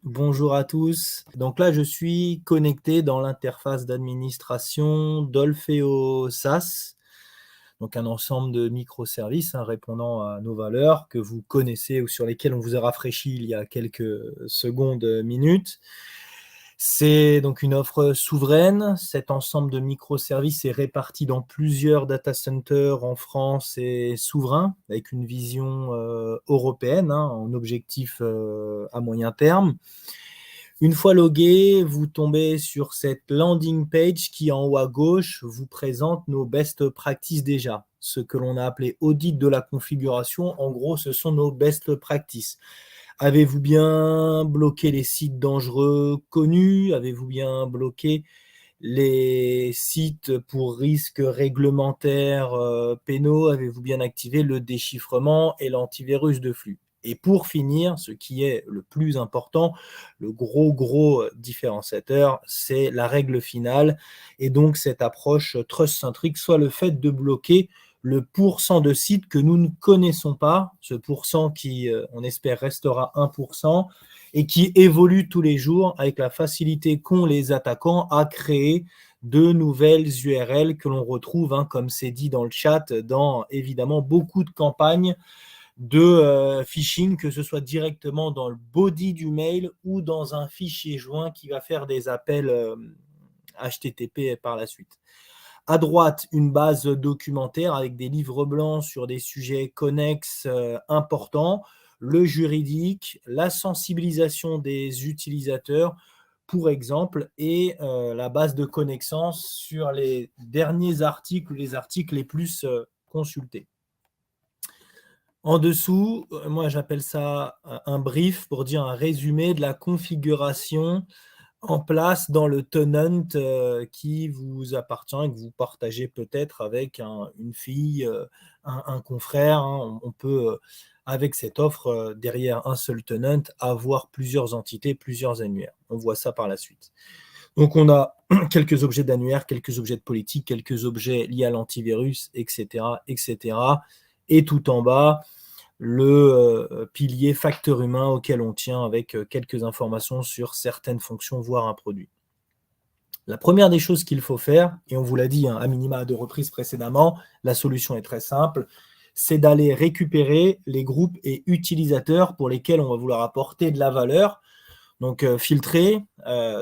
Bonjour à tous. Donc là, je suis connecté dans l'interface d'administration d'Olfeo SaaS, donc un ensemble de microservices répondant à nos valeurs que vous connaissez ou sur lesquels on vous a rafraîchi il y a quelques secondes, minutes. C'est donc une offre souveraine. Cet ensemble de microservices est réparti dans plusieurs data centers en France et souverain, avec une vision européenne, en objectif à moyen terme. Une fois logué, vous tombez sur cette landing page qui, en haut à gauche, vous présente nos best practices déjà. Ce que l'on a appelé audit de la configuration, en gros, ce sont nos best practices. Avez-vous bien bloqué les sites dangereux connus? Avez-vous bien bloqué les sites pour risques réglementaires pénaux? Avez-vous bien activé le déchiffrement et l'antivirus de flux? Et pour finir, ce qui est le plus important, le gros différenciateur, c'est la règle finale. Et donc cette approche trust-centrique, soit le fait de bloquer le pourcent de sites que nous ne connaissons pas, ce pourcent qui, on espère, restera 1%, et qui évolue tous les jours avec la facilité qu'ont les attaquants à créer de nouvelles URL que l'on retrouve, comme c'est dit dans le chat, dans évidemment beaucoup de campagnes de phishing, que ce soit directement dans le body du mail ou dans un fichier joint qui va faire des appels HTTP par la suite. À droite, une base documentaire avec des livres blancs sur des sujets connexes importants, le juridique, la sensibilisation des utilisateurs, pour exemple, et la base de connaissances sur les derniers articles, les articles les plus consultés. En dessous, moi j'appelle ça un brief pour dire un résumé de la configuration en place dans le tenant qui vous appartient et que vous partagez peut-être avec une fille, un confrère. On peut, avec cette offre, derrière un seul tenant, avoir plusieurs entités, plusieurs annuaires. On voit ça par la suite. Donc on a quelques objets d'annuaire, quelques objets de politique, quelques objets liés à l'antivirus, etc., etc. Et tout en bas, le pilier facteur humain auquel on tient avec quelques informations sur certaines fonctions, voire un produit. La première des choses qu'il faut faire, et on vous l'a dit à minima à 2 reprises précédemment, la solution est très simple, c'est d'aller récupérer les groupes et utilisateurs pour lesquels on va vouloir apporter de la valeur. Donc filtrer,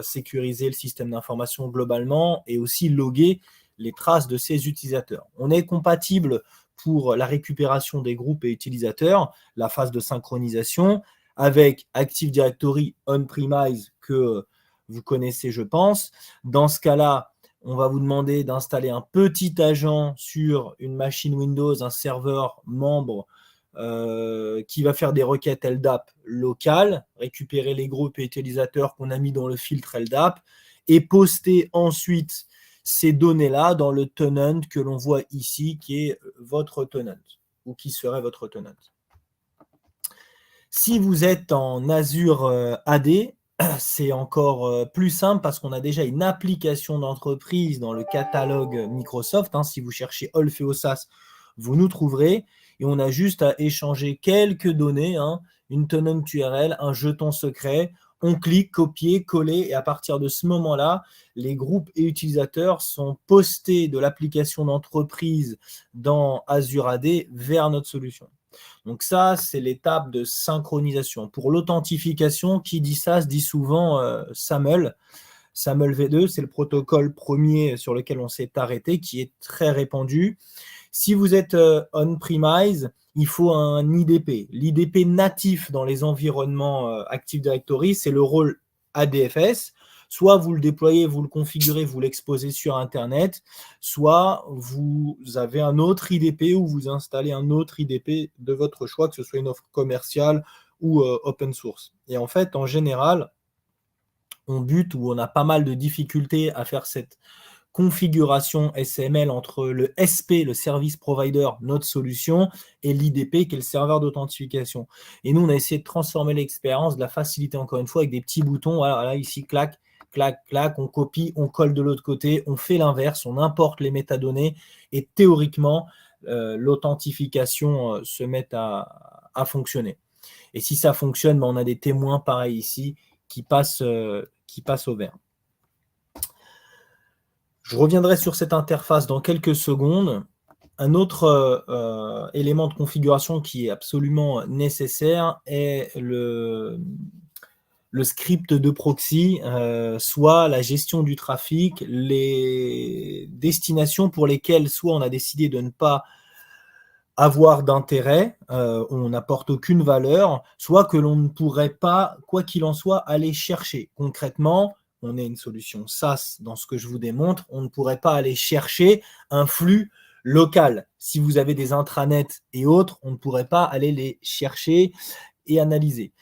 sécuriser le système d'information globalement et aussi loguer les traces de ces utilisateurs. On est compatible pour la récupération des groupes et utilisateurs, la phase de synchronisation, avec Active Directory on-premise que vous connaissez, je pense. Dans ce cas-là, on va vous demander d'installer un petit agent sur une machine Windows, un serveur membre qui va faire des requêtes LDAP locales, récupérer les groupes et utilisateurs qu'on a mis dans le filtre LDAP et poster ensuite ces données-là dans le tenant que l'on voit ici, qui est votre tenant, ou qui serait votre tenant. Si vous êtes en Azure AD, c'est encore plus simple parce qu'on a déjà une application d'entreprise dans le catalogue Microsoft. Si vous cherchez Olfeo SaaS, vous nous trouverez. Et on a juste à échanger quelques données, une tenant URL, un jeton secret. On clique, copier, coller, et à partir de ce moment-là, les groupes et utilisateurs sont postés de l'application d'entreprise dans Azure AD vers notre solution. Donc ça, c'est l'étape de synchronisation. Pour l'authentification, qui dit ça, se dit souvent SAML. SAML V2, c'est le protocole premier sur lequel on s'est arrêté, qui est très répandu. Si vous êtes on-premise, il faut un IDP. L'IDP natif dans les environnements Active Directory, c'est le rôle ADFS. Soit vous le déployez, vous le configurez, vous l'exposez sur Internet, soit vous avez un autre IDP ou vous installez un autre IDP de votre choix, que ce soit une offre commerciale ou open source. Et en fait, en général, on bute ou on a pas mal de difficultés à faire cette configuration SML entre le SP, le service provider, notre solution, et l'IDP, qui est le serveur d'authentification. Et nous, on a essayé de transformer l'expérience, de la faciliter encore une fois avec des petits boutons. Voilà, ici, clac, clac, clac, on copie, on colle de l'autre côté, on fait l'inverse, on importe les métadonnées, et théoriquement, l'authentification se met à fonctionner. Et si ça fonctionne, on a des témoins pareils ici qui passe au vert. Je reviendrai sur cette interface dans quelques secondes. Un autre élément de configuration qui est absolument nécessaire est le script de proxy, soit la gestion du trafic, les destinations pour lesquelles soit on a décidé de ne pas avoir d'intérêt, on n'apporte aucune valeur, soit que l'on ne pourrait pas, quoi qu'il en soit, aller chercher. Concrètement, on est une solution SaaS dans ce que je vous démontre, on ne pourrait pas aller chercher un flux local. Si vous avez des intranets et autres, on ne pourrait pas aller les chercher et analyser.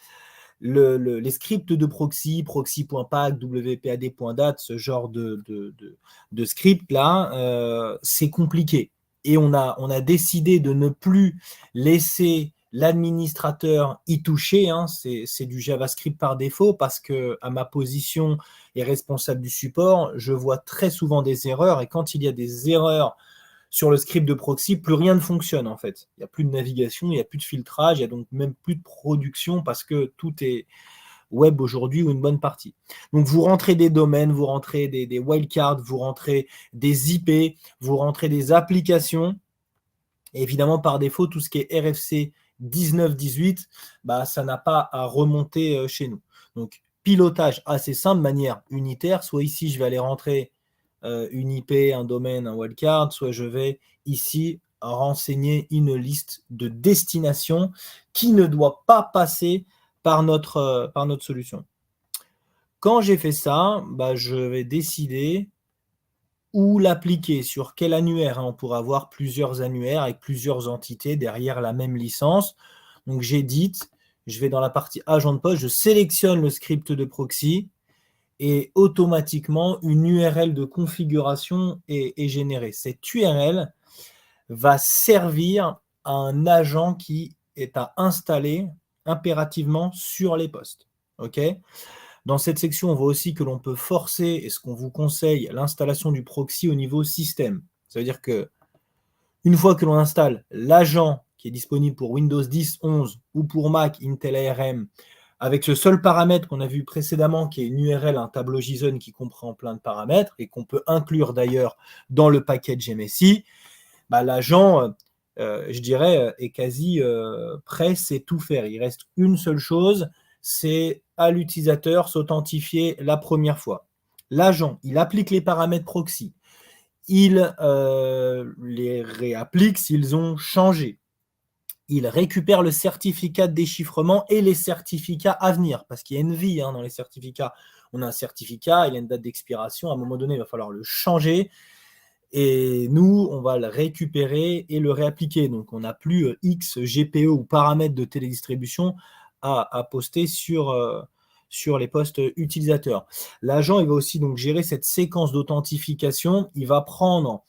Les scripts de proxy, proxy.pack, wpad.dat, ce genre de script-là, c'est compliqué. Et on a décidé de ne plus laisser l'administrateur y toucher, hein, c'est du JavaScript par défaut, parce que à ma position et responsable du support, je vois très souvent des erreurs, et quand il y a des erreurs sur le script de proxy, plus rien ne fonctionne en fait. Il n'y a plus de navigation, il n'y a plus de filtrage, il n'y a donc même plus de production parce que tout est web aujourd'hui ou une bonne partie. Donc vous rentrez des domaines, vous rentrez des wildcards, vous rentrez des IP, vous rentrez des applications. Et évidemment, par défaut, tout ce qui est RFC 19-18, bah, ça n'a pas à remonter chez nous. Donc pilotage assez simple, de manière unitaire. Soit ici, je vais aller rentrer une IP, un domaine, un wildcard, soit je vais ici renseigner une liste de destinations qui ne doit pas passer par notre solution. Quand j'ai fait ça, bah, je vais décider où l'appliquer, sur quel annuaire. On pourra avoir plusieurs annuaires avec plusieurs entités derrière la même licence. Donc j'édite, je vais dans la partie agent de poste, je sélectionne le script de proxy, et automatiquement, une URL de configuration est générée. Cette URL va servir à un agent qui est à installer impérativement sur les postes. Okay ? Dans cette section, on voit aussi que l'on peut forcer, et ce qu'on vous conseille, l'installation du proxy au niveau système. Ça veut dire que une fois que l'on installe l'agent qui est disponible pour Windows 10, 11 ou pour Mac, Intel ARM, avec ce seul paramètre qu'on a vu précédemment, qui est une URL, un tableau JSON qui comprend plein de paramètres et qu'on peut inclure d'ailleurs dans le package MSI, bah, l'agent, je dirais, est quasi prêt, c'est tout faire. Il reste une seule chose, c'est à l'utilisateur s'authentifier la première fois. L'agent, il applique les paramètres proxy, il les réapplique s'ils ont changé. Il récupère le certificat de déchiffrement et les certificats à venir, parce qu'il y a une vie dans les certificats. On a un certificat, il a une date d'expiration, à un moment donné, il va falloir le changer, et nous, on va le récupérer et le réappliquer. Donc, on n'a plus X GPE ou paramètres de télédistribution à poster sur les postes utilisateurs. L'agent, il va aussi donc gérer cette séquence d'authentification. Il va prendre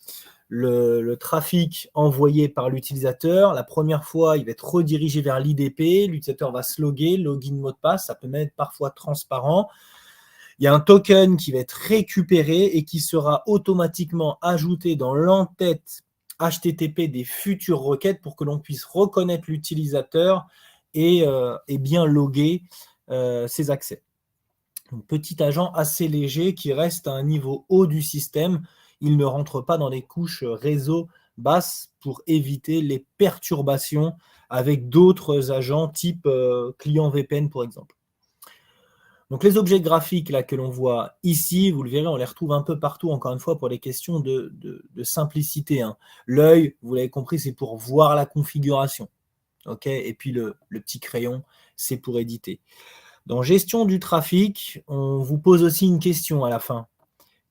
le trafic envoyé par l'utilisateur. La première fois, il va être redirigé vers l'IDP. L'utilisateur va se loguer, login, mot de passe. Ça peut même être parfois transparent. Il y a un token qui va être récupéré et qui sera automatiquement ajouté dans l'entête HTTP des futures requêtes pour que l'on puisse reconnaître l'utilisateur et bien loguer ses accès. Donc, petit agent assez léger qui reste à un niveau haut du système. Il ne rentre pas dans les couches réseau basses pour éviter les perturbations avec d'autres agents type client VPN par exemple. Donc les objets graphiques là, que l'on voit ici, vous le verrez, on les retrouve un peu partout, encore une fois, pour les questions de simplicité. Hein. L'œil, vous l'avez compris, c'est pour voir la configuration. Okay, et puis le petit crayon, c'est pour éditer. Dans gestion du trafic, on vous pose aussi une question à la fin.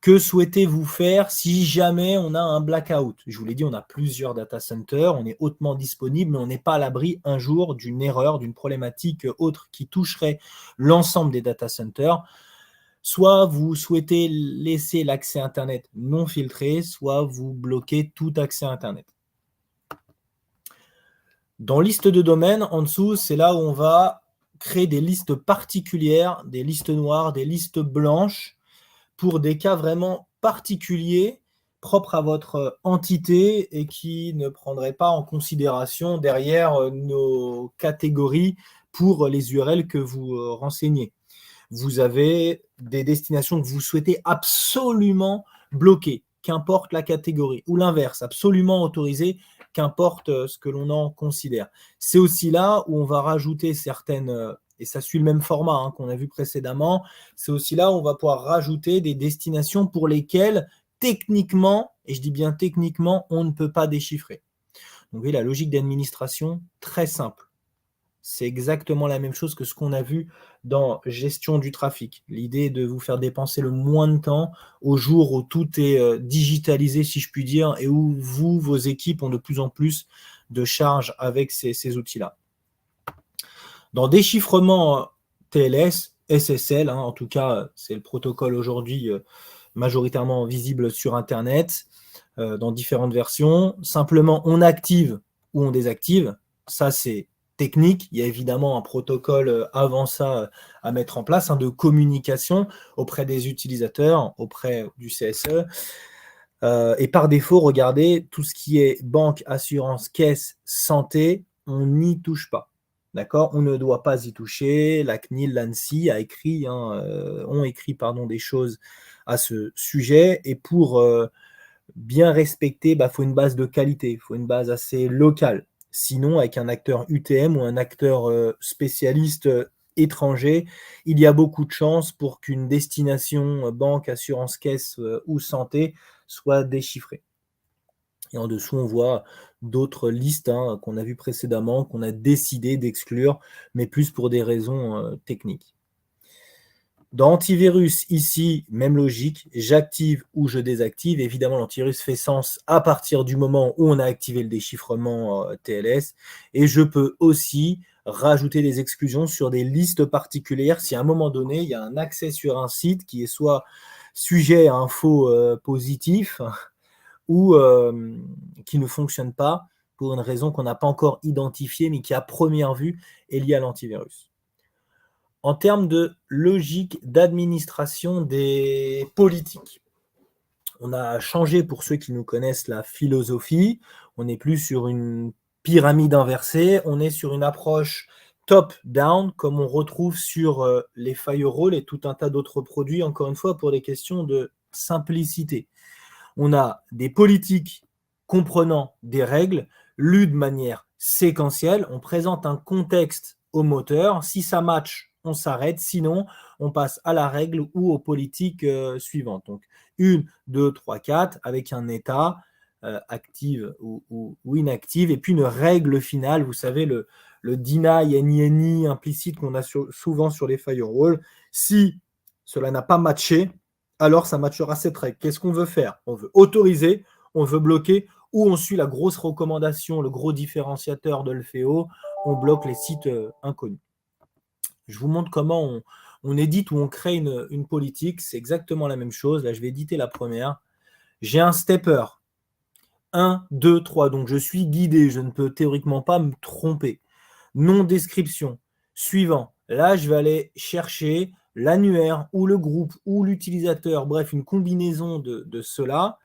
Que souhaitez-vous faire si jamais on a un blackout? Je vous l'ai dit, on a plusieurs data centers, on est hautement disponible, mais on n'est pas à l'abri un jour d'une erreur, d'une problématique autre qui toucherait l'ensemble des data centers. Soit vous souhaitez laisser l'accès Internet non filtré, soit vous bloquez tout accès Internet. Dans liste de domaines, en dessous, c'est là où on va créer des listes particulières, des listes noires, des listes blanches, pour des cas vraiment particuliers, propres à votre entité et qui ne prendraient pas en considération derrière nos catégories pour les URL que vous renseignez. vous avez des destinations que vous souhaitez absolument bloquer, qu'importe la catégorie, ou l'inverse, absolument autoriser, qu'importe ce que l'on en considère. C'est aussi là où on va rajouter certaines, et ça suit le même format qu'on a vu précédemment, c'est aussi là où on va pouvoir rajouter des destinations pour lesquelles, techniquement, et je dis bien techniquement, on ne peut pas déchiffrer. Donc, vous voyez, la logique d'administration, très simple. C'est exactement la même chose que ce qu'on a vu dans gestion du trafic. L'idée est de vous faire dépenser le moins de temps au jour où tout est digitalisé, si je puis dire, et où vous, vos équipes ont de plus en plus de charges avec ces outils-là. Dans déchiffrement TLS, SSL, en tout cas, c'est le protocole aujourd'hui majoritairement visible sur Internet, dans différentes versions. Simplement, on active ou on désactive. Ça, c'est technique. Il y a évidemment un protocole avant ça à mettre en place, de communication auprès des utilisateurs, auprès du CSE. Et par défaut, regardez, tout ce qui est banque, assurance, caisse, santé, on n'y touche pas. D'accord? On ne doit pas y toucher. La CNIL, l'ANSSI ont écrit des choses à ce sujet. Et pour bien respecter, faut une base de qualité, il faut une base assez locale. Sinon, avec un acteur UTM ou un acteur spécialiste étranger, il y a beaucoup de chances pour qu'une destination banque, assurance, caisse ou santé soit déchiffrée. Et en dessous, on voit d'autres listes qu'on a vues précédemment, qu'on a décidé d'exclure, mais plus pour des raisons techniques. Dans antivirus, ici, même logique, j'active ou je désactive. Évidemment, l'antivirus fait sens à partir du moment où on a activé le déchiffrement TLS. Et je peux aussi rajouter des exclusions sur des listes particulières si à un moment donné, il y a un accès sur un site qui est soit sujet à un faux positif ou qui ne fonctionne pas pour une raison qu'on n'a pas encore identifiée, mais qui à première vue est liée à l'antivirus. En termes de logique d'administration des politiques, on a changé, pour ceux qui nous connaissent, la philosophie. On n'est plus sur une pyramide inversée, on est sur une approche top-down, comme on retrouve sur les firewalls et tout un tas d'autres produits, encore une fois, pour des questions de simplicité. On a des politiques comprenant des règles, lues de manière séquentielle. On présente un contexte au moteur. Si ça match, on s'arrête. Sinon, on passe à la règle ou aux politiques suivantes. Donc, 1, 2, 3, 4, avec un état active ou inactive, et puis une règle finale. Vous savez, le deny, NINI implicite qu'on a souvent sur les firewalls. Si cela n'a pas matché, alors ça matchera cette règle. Qu'est-ce qu'on veut faire? On veut autoriser, on veut bloquer, ou on suit la grosse recommandation, le gros différenciateur de l'FEO, on bloque les sites inconnus. Je vous montre comment on édite ou on crée une politique. C'est exactement la même chose. Là, je vais éditer la première. J'ai un stepper. 1, 2, 3. Donc, je suis guidé. Je ne peux théoriquement pas me tromper. Non description. Suivant. Là, je vais aller chercher l'annuaire ou le groupe ou l'utilisateur, bref, une combinaison de cela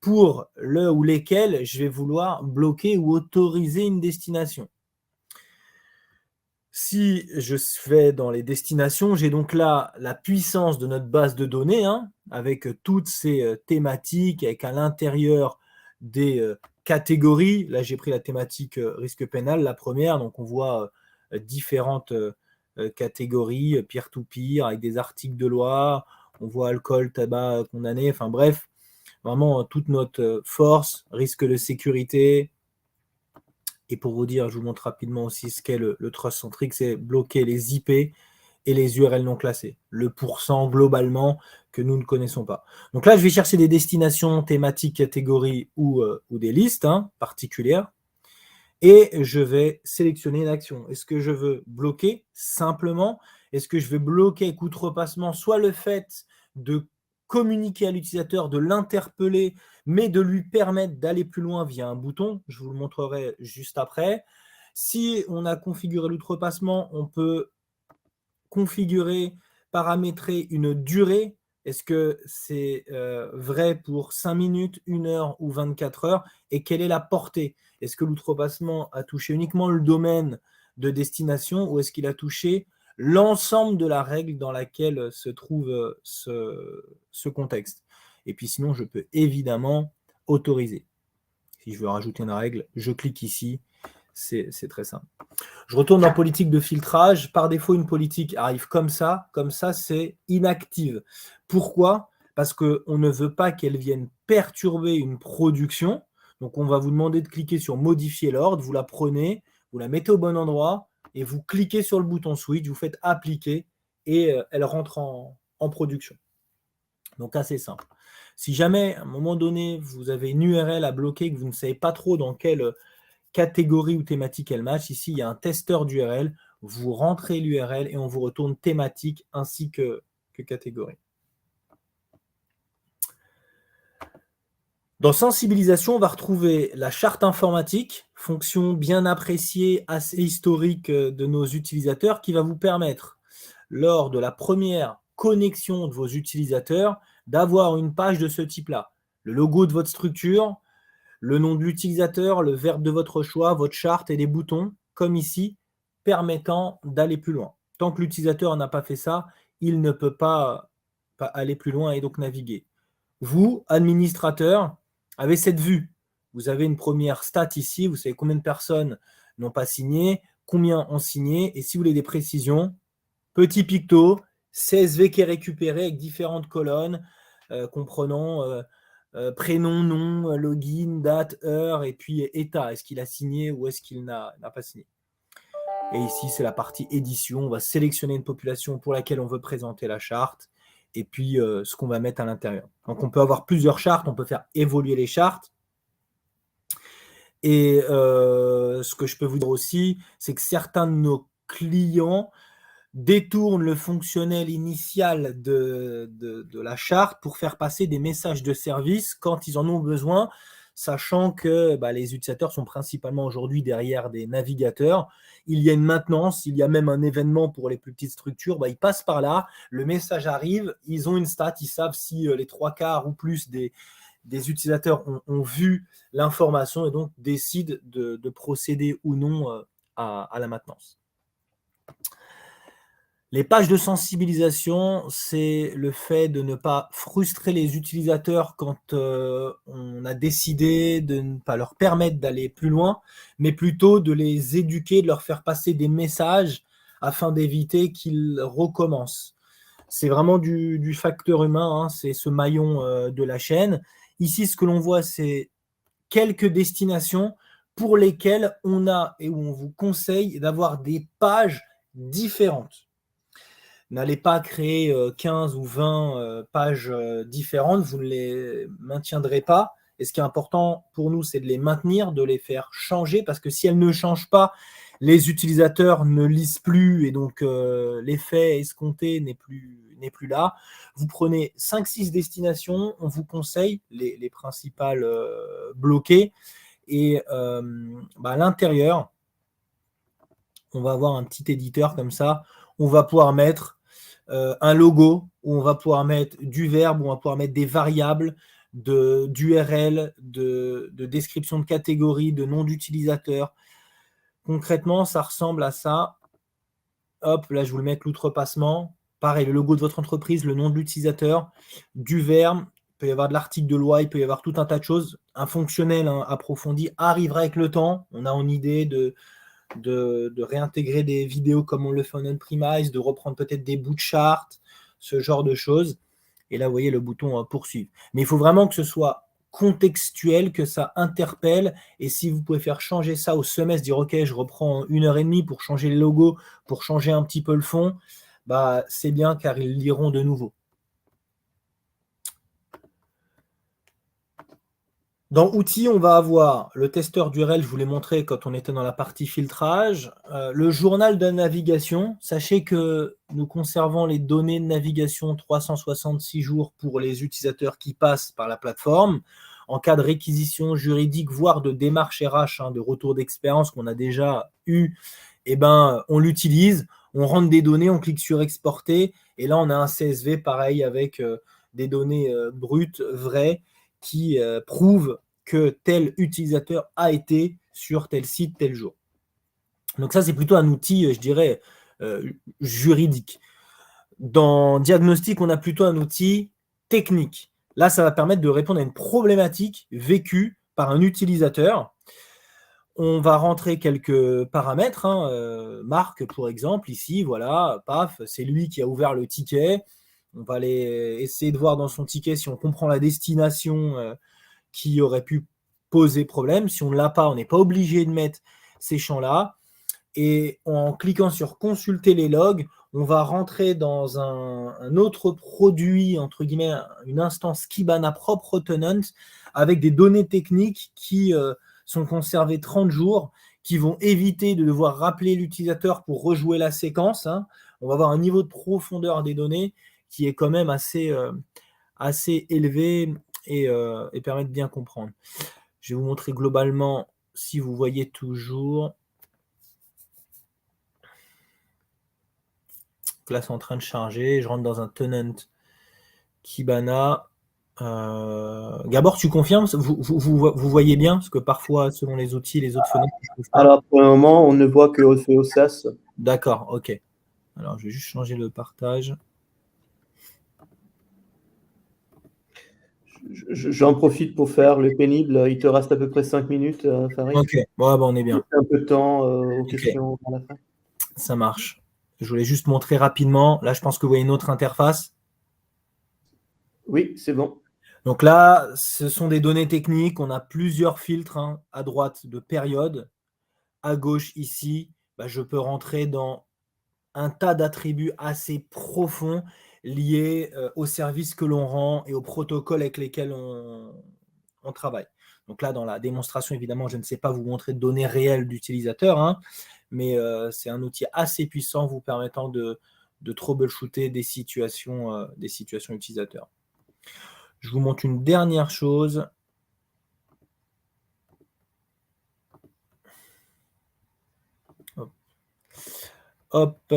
pour le ou lesquels je vais vouloir bloquer ou autoriser une destination. Si je vais dans les destinations, j'ai donc là la puissance de notre base de données, avec toutes ces thématiques, avec à l'intérieur des catégories. Là, j'ai pris la thématique risque pénal, la première, donc on voit différentes catégories, peer-to-peer, avec des articles de loi, on voit alcool, tabac condamné, enfin bref, vraiment toute notre force, risque de sécurité. Et pour vous dire, je vous montre rapidement aussi ce qu'est le trust centric, c'est bloquer les IP et les URL non classées, le pourcent globalement que nous ne connaissons pas. Donc là, je vais chercher des destinations thématiques, catégories ou des listes particulières. Et je vais sélectionner une action. Est-ce que je veux bloquer simplement? Est-ce que je veux bloquer avec outrepassement soit le fait de communiquer à l'utilisateur, de l'interpeller, mais de lui permettre d'aller plus loin via un bouton? Je vous le montrerai juste après. Si on a configuré l'outrepassement, on peut configurer, paramétrer une durée. Est-ce que c'est vrai pour 5 minutes, 1 heure ou 24 heures? Et quelle est la portée? Est-ce que l'outrepassement a touché uniquement le domaine de destination ou est-ce qu'il a touché l'ensemble de la règle dans laquelle se trouve ce contexte. Et puis sinon, je peux évidemment autoriser. Si je veux rajouter une règle, je clique ici. C'est très simple. Je retourne dans politique de filtrage. Par défaut, une politique arrive comme ça. Comme ça, c'est inactive. Pourquoi ? Parce qu'on ne veut pas qu'elle vienne perturber une production. Donc, on va vous demander de cliquer sur modifier l'ordre. Vous la prenez, vous la mettez au bon endroit et vous cliquez sur le bouton switch, vous faites appliquer et elle rentre en production. Donc, assez simple. Si jamais, à un moment donné, vous avez une URL à bloquer, que vous ne savez pas trop dans quelle catégorie ou thématique elle match, ici, il y a un testeur d'URL. Vous rentrez l'URL et on vous retourne thématique ainsi que catégorie. Dans sensibilisation, on va retrouver la charte informatique, fonction bien appréciée, assez historique de nos utilisateurs, qui va vous permettre, lors de la première connexion de vos utilisateurs, d'avoir une page de ce type-là. Le logo de votre structure, le nom de l'utilisateur, le verbe de votre choix, votre charte et des boutons, comme ici, permettant d'aller plus loin. Tant que l'utilisateur n'a pas fait ça, il ne peut pas aller plus loin et donc naviguer. Vous, administrateur, avez cette vue. Vous avez une première stat ici, vous savez combien de personnes n'ont pas signé, combien ont signé, et si vous voulez des précisions, petit picto, CSV qui est récupéré avec différentes colonnes comprenant prénom, nom, login, date, heure, et puis état. Est-ce qu'il a signé ou est-ce qu'il n'a pas signé? Et ici, c'est la partie édition. On va sélectionner une population pour laquelle on veut présenter la charte et puis ce qu'on va mettre à l'intérieur. Donc, on peut avoir plusieurs chartes, on peut faire évoluer les chartes. Et ce que je peux vous dire aussi, c'est que certains de nos clients détournent le fonctionnel initial de la charte pour faire passer des messages de service quand ils en ont besoin, sachant que les utilisateurs sont principalement aujourd'hui derrière des navigateurs. Il y a une maintenance, il y a même un événement pour les plus petites structures, ils passent par là, le message arrive, ils ont une stat, ils savent si les 3/4 ou plus des utilisateurs ont vu l'information et donc décident de procéder ou non à la maintenance. Les pages de sensibilisation, c'est le fait de ne pas frustrer les utilisateurs quand on a décidé de ne pas leur permettre d'aller plus loin, mais plutôt de les éduquer, de leur faire passer des messages afin d'éviter qu'ils recommencent. C'est vraiment du facteur humain, c'est ce maillon de la chaîne. Ici, ce que l'on voit, c'est quelques destinations pour lesquelles on a et où on vous conseille d'avoir des pages différentes. N'allez pas créer 15 ou 20 pages différentes, vous ne les maintiendrez pas. Et ce qui est important pour nous, c'est de les maintenir, de les faire changer, parce que si elles ne changent pas, les utilisateurs ne lisent plus et donc l'effet escompté n'est plus là. Vous prenez 5-6 destinations, on vous conseille les principales bloquées. Et à l'intérieur, on va avoir un petit éditeur comme ça. On va pouvoir mettre un logo où on va pouvoir mettre du verbe, où on va pouvoir mettre des variables, d'URL, de description de catégorie, de nom d'utilisateur. Concrètement, ça ressemble à ça. Hop, là, je vous le mets avec l'outrepassement. Pareil, le logo de votre entreprise, le nom de l'utilisateur, du verbe. Il peut y avoir de l'article de loi, il peut y avoir tout un tas de choses. Un fonctionnel approfondi arrivera avec le temps. On a en idée de réintégrer des vidéos comme on le fait en on-premise, de reprendre peut-être des bouts de charte, ce genre de choses. Et là, vous voyez le bouton poursuivre. Mais il faut vraiment que ce soit contextuel, que ça interpelle. Et si vous pouvez faire changer ça au semestre, dire OK, je reprends 1h30 pour changer le logo, pour changer un petit peu le fond, c'est bien car ils liront de nouveau. Dans outils, on va avoir le testeur d'URL, je vous l'ai montré quand on était dans la partie filtrage, le journal de navigation. Sachez que nous conservons les données de navigation 366 jours pour les utilisateurs qui passent par la plateforme. En cas de réquisition juridique, voire de démarche RH, de retour d'expérience qu'on a déjà eu, on l'utilise, on rentre des données, on clique sur exporter, et là on a un CSV pareil avec des données brutes, vraies, qui prouve que tel utilisateur a été sur tel site tel jour. Donc ça, c'est plutôt un outil, je dirais, juridique. Dans diagnostic, on a plutôt un outil technique. Là, ça va permettre de répondre à une problématique vécue par un utilisateur. On va rentrer quelques paramètres. Marc, pour exemple, ici, voilà, paf, c'est lui qui a ouvert le ticket. On va aller essayer de voir dans son ticket si on comprend la destination qui aurait pu poser problème. Si on ne l'a pas, on n'est pas obligé de mettre ces champs-là. Et en cliquant sur consulter les logs, on va rentrer dans un autre produit, entre guillemets, une instance Kibana propre au tenant, avec des données techniques qui sont conservées 30 jours, qui vont éviter de devoir rappeler l'utilisateur pour rejouer la séquence. On va avoir un niveau de profondeur des données qui est quand même assez élevé et permet de bien comprendre. Je vais vous montrer globalement, si vous voyez toujours. Là, c'est en train de charger. Je rentre dans un tenant Kibana. Gabor, tu confirmes? Vous voyez bien? Parce que parfois, selon les outils, les autres fenêtres. Alors, pour le moment, on ne voit que Orfeo SAS. D'accord, ok. Alors, je vais juste changer le partage. J'en profite pour faire le pénible. Il te reste à peu près 5 minutes, Farid. Ok, bon, on est bien. Un peu de temps aux questions à la fin. Ça marche. Je voulais juste montrer rapidement. Là, je pense que vous voyez une autre interface. Oui, c'est bon. Donc là, ce sont des données techniques. On a plusieurs filtres à droite de période. À gauche, ici, je peux rentrer dans un tas d'attributs assez profonds liés aux services que l'on rend et aux protocoles avec lesquels on travaille. Donc là, dans la démonstration, évidemment, je ne sais pas vous montrer de données réelles d'utilisateurs, mais c'est un outil assez puissant vous permettant de troubleshooter des situations utilisateurs. Je vous montre une dernière chose. Hop.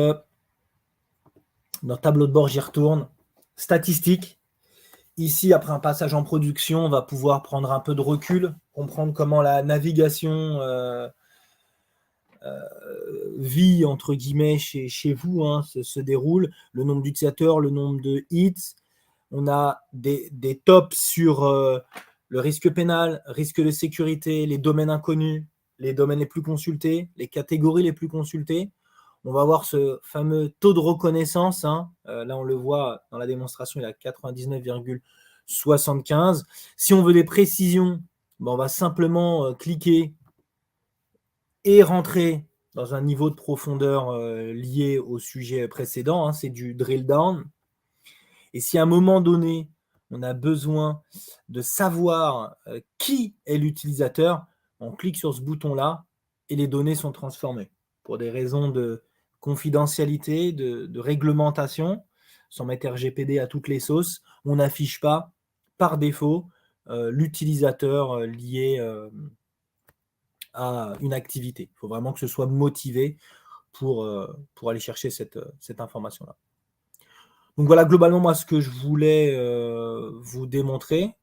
Dans tableau de bord, j'y retourne. Statistiques. Ici, après un passage en production, on va pouvoir prendre un peu de recul, comprendre comment la navigation vit, entre guillemets, chez vous, se déroule, le nombre d'utilisateurs, le nombre de hits. On a des tops sur le risque pénal, risque de sécurité, les domaines inconnus, les domaines les plus consultés, les catégories les plus consultées. On va voir ce fameux taux de reconnaissance. Là, on le voit dans la démonstration, il est à 99,75. Si on veut des précisions, on va simplement cliquer et rentrer dans un niveau de profondeur lié au sujet précédent. C'est du drill down. Et si à un moment donné, on a besoin de savoir qui est l'utilisateur, on clique sur ce bouton-là et les données sont transformées. Pour des raisons de confidentialité, de réglementation, sans mettre RGPD à toutes les sauces, on n'affiche pas par défaut l'utilisateur lié à une activité. Il faut vraiment que ce soit motivé pour aller chercher cette information-là. Donc voilà, globalement, moi, ce que je voulais vous démontrer.